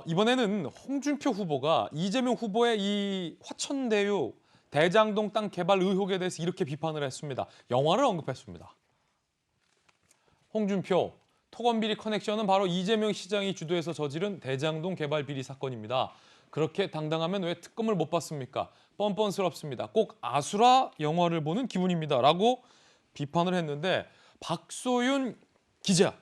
이번에는 홍준표 후보가 이재명 후보의 이 화천대유 대장동 땅 개발 의혹에 대해서 이렇게 비판을 했습니다. 영화를 언급했습니다. 홍준표, 토건비리 커넥션은 바로 이재명 시장이 주도해서 저지른 대장동 개발 비리 사건입니다. 그렇게 당당하면 왜 특검을 못 받습니까? 뻔뻔스럽습니다. 꼭 아수라 영화를 보는 기분입니다. 라고 비판을 했는데 박소윤 기자,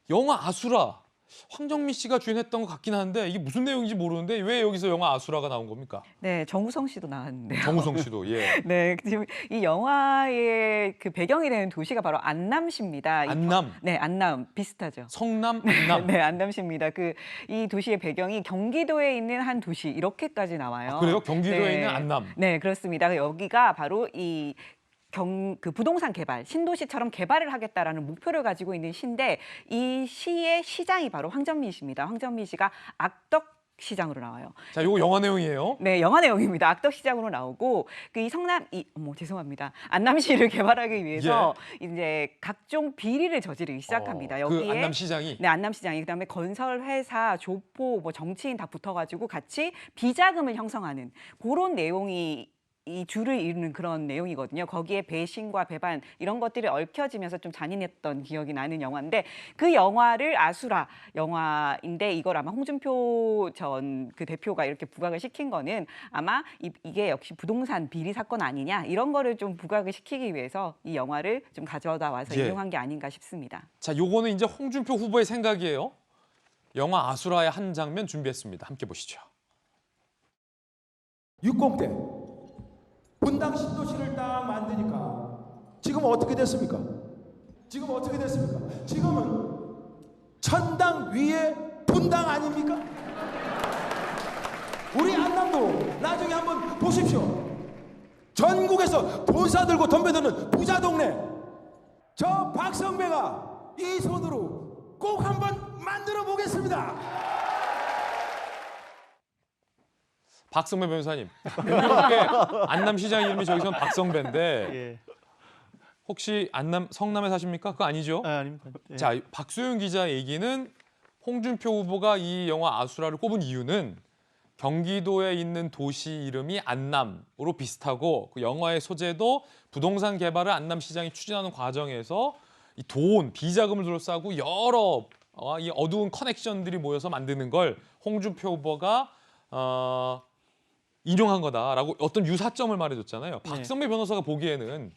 영화 아수라, 황정민 씨가 주연했던 것 같긴 한데 이게 무슨 내용인지 모르는데 왜 여기서 영화 아수라가 나온 겁니까? 네, 정우성 씨도 나왔는데요. 정우성 씨도, 예. 네, 지금 이 영화의 그 배경이 되는 도시가 바로 안남시입니다. 안남. 네, 안남 비슷하죠. 성남, 안남. 네, 안남시입니다. 이 도시의 배경이 경기도에 있는 한 도시 이렇게까지 나와요. 그래요? 경기도에 네. 있는 안남. 네, 그렇습니다. 여기가 바로 그 부동산 개발, 신도시처럼 개발을 하겠다라는 목표를 가지고 있는 시인데 이 시의 시장이 바로 황정민 씨입니다. 황정민 씨가 악덕 시장으로 나와요. 자, 이거 영화 내용이에요. 네, 영화 내용입니다. 악덕 시장으로 나오고 죄송합니다. 안남시를 개발하기 위해서 이제 각종 비리를 저지르기 시작합니다. 그 여기에 안남시장이. 네, 안남시장이 그다음에 건설 회사, 조포, 뭐 정치인 다 붙어가지고 같이 비자금을 형성하는 그런 내용이 이 줄을 이루는 그런 내용이거든요. 거기에 배신과 배반 이런 것들이 얽혀지면서 좀 잔인했던 기억이 나는 영화인데 그 영화를 아수라 영화인데 이걸 아마 홍준표 전 그 대표가 이렇게 부각을 시킨 거는 아마 이게 역시 부동산 비리 사건 아니냐 이런 거를 좀 부각을 시키기 위해서 이 영화를 좀 가져다 와서 인용한 게 아닌가 싶습니다. 자, 요거는 이제 홍준표 후보의 생각이에요. 영화 아수라의 한 장면 준비했습니다. 함께 보시죠. 60대 분당 신도시를 딱 만드니까 지금 어떻게 됐습니까? 지금은 천당 위에 분당 아닙니까? 우리 안남도 나중에 한번 보십시오. 전국에서 돈사 들고 덤벼드는 부자 동네. 저 박성배가 이 손으로 꼭 한번 만들어 보겠습니다. 박성배 변호사님. 이렇게 안남시장 이름이 저기서는 박성배인데 예. 혹시 성남에 사십니까? 그거 아니죠? 아닙니다. 예. 자, 박소윤 기자 얘기는 홍준표 후보가 이 영화 아수라를 꼽은 이유는 경기도에 있는 도시 이름이 안남으로 비슷하고 그 영화의 소재도 부동산 개발을 안남시장이 추진하는 과정에서 이 비자금을 둘러싸고 여러 이 어두운 커넥션들이 모여서 만드는 걸 홍준표 후보가 인용한 거다라고 어떤 유사점을 말해줬잖아요. 박성배 변호사가 보기에는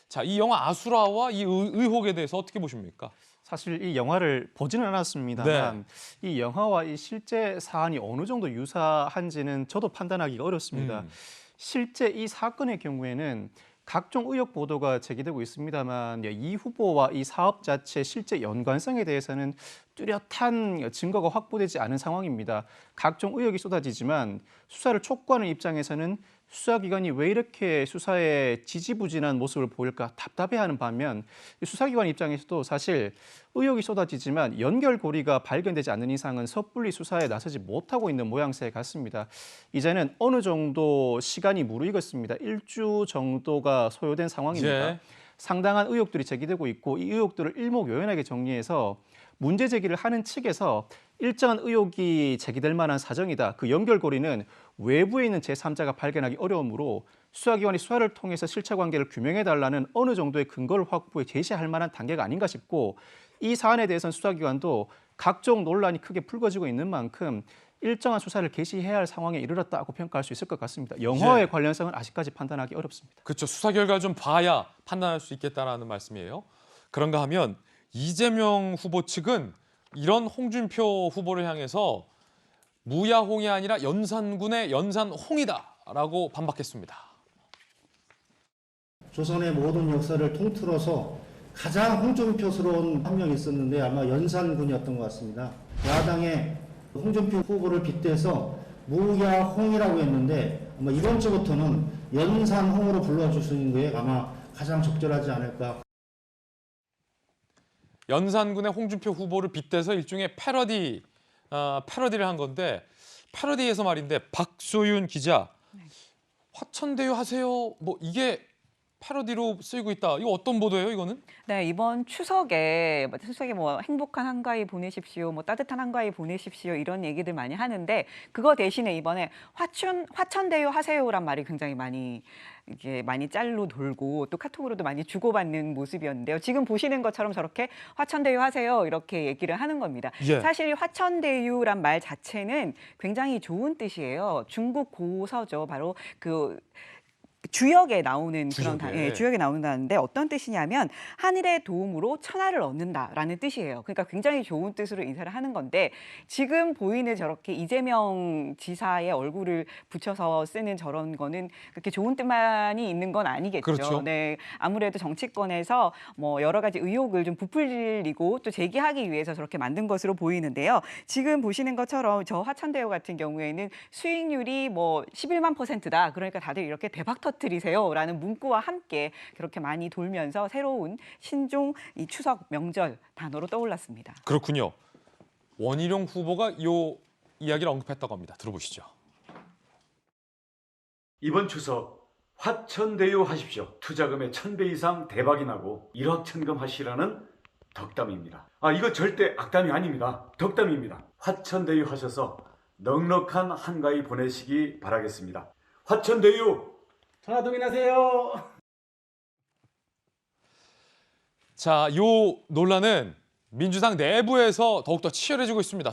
자, 이 영화 아수라와 이 의혹에 대해서 어떻게 보십니까? 사실 이 영화를 보지는 않았습니다만 이 영화와 이 실제 사안이 어느 정도 유사한지는 저도 판단하기가 어렵습니다. 실제 이 사건의 경우에는 각종 의혹 보도가 제기되고 있습니다만 이 후보와 이 사업 자체 실제 연관성에 대해서는 뚜렷한 증거가 확보되지 않은 상황입니다. 각종 의혹이 쏟아지지만 수사를 촉구하는 입장에서는 수사기관이 왜 이렇게 수사에 지지부진한 모습을 보일까 답답해하는 반면 수사기관 입장에서도 사실 의혹이 쏟아지지만 연결고리가 발견되지 않는 이상은 섣불리 수사에 나서지 못하고 있는 모양새 같습니다. 이제는 어느 정도 시간이 무르익었습니다. 1주 정도가 소요된 상황입니다. 상당한 의혹들이 제기되고 있고 이 의혹들을 일목요연하게 정리해서 문제 제기를 하는 측에서 일정한 의혹이 제기될 만한 사정이다. 그 연결고리는 외부에 있는 제3자가 발견하기 어려우므로 수사기관이 수사를 통해서 실체관계를 규명해달라는 어느 정도의 근거를 확보해 제시할 만한 단계가 아닌가 싶고 이 사안에 대해서는 수사기관도 각종 논란이 크게 불거지고 있는 만큼 일정한 수사를 개시해야 할 상황에 이르렀다고 평가할 수 있을 것 같습니다. 영화의 관련성은 아직까지 판단하기 어렵습니다. 그렇죠. 수사 결과를 좀 봐야 판단할 수 있겠다라는 말씀이에요. 그런가 하면 이재명 후보 측은 이런 홍준표 후보를 향해서 무야홍이 아니라 연산군의 연산홍이다라고 반박했습니다. 조선의 모든 역사를 통틀어서 가장 홍준표스러운 한 명이 있었는데 아마 연산군이었던 것 같습니다. 야당의 홍준표 후보를 빗대서 무야홍이라고 했는데 아마 이번 주부터는 연산홍으로 불러주시는 게 아마 가장 적절하지 않을까. 연산군의 홍준표 후보를 빗대서 일종의 패러디를 한 건데 패러디에서 말인데 박소윤 기자 화천대유 하세요. 뭐 이게 패러디로 쓰이고 있다. 이거 어떤 보도예요, 이거는? 네, 이번 추석에 뭐 행복한 한가위 보내십시오, 뭐 따뜻한 한가위 보내십시오 이런 얘기들 많이 하는데 그거 대신에 이번에 화천대유 하세요란 말이 굉장히 많이 이게 많이 짤로 돌고 또 카톡으로도 많이 주고받는 모습이었는데요. 지금 보시는 것처럼 저렇게 화천대유 하세요 이렇게 얘기를 하는 겁니다. 예. 사실 화천대유란 말 자체는 굉장히 좋은 뜻이에요. 중국 고서죠. 바로 그 주역에 나오는 그런 주역에 나오는 단어인데 어떤 뜻이냐면 하늘의 도움으로 천하를 얻는다라는 뜻이에요. 그러니까 굉장히 좋은 뜻으로 인사를 하는 건데 지금 보이는 저렇게 이재명 지사의 얼굴을 붙여서 쓰는 저런 거는 그렇게 좋은 뜻만이 있는 건 아니겠죠. 그렇죠. 네, 아무래도 정치권에서 뭐 여러 가지 의혹을 좀 부풀리고 또 제기하기 위해서 저렇게 만든 것으로 보이는데요. 지금 보시는 것처럼 저 화천대유 같은 경우에는 수익률이 뭐 11만 %다. 그러니까 다들 이렇게 대박 터뜨리세요라는 문구와 함께 그렇게 많이 돌면서 새로운 신종 이 추석 명절 단어로 떠올랐습니다. 그렇군요. 원희룡 후보가 이 이야기를 언급했다고 합니다. 들어보시죠. 이번 추석 화천대유 하십시오. 투자금의 1000배 이상 대박이 나고 일확천금 하시라는 덕담입니다. 이거 절대 악담이 아닙니다. 덕담입니다. 화천대유 하셔서 넉넉한 한가위 보내시기 바라겠습니다. 화천대유 전화동인하세요. 자, 요 논란은 민주당 내부에서 더욱더 치열해지고 있습니다.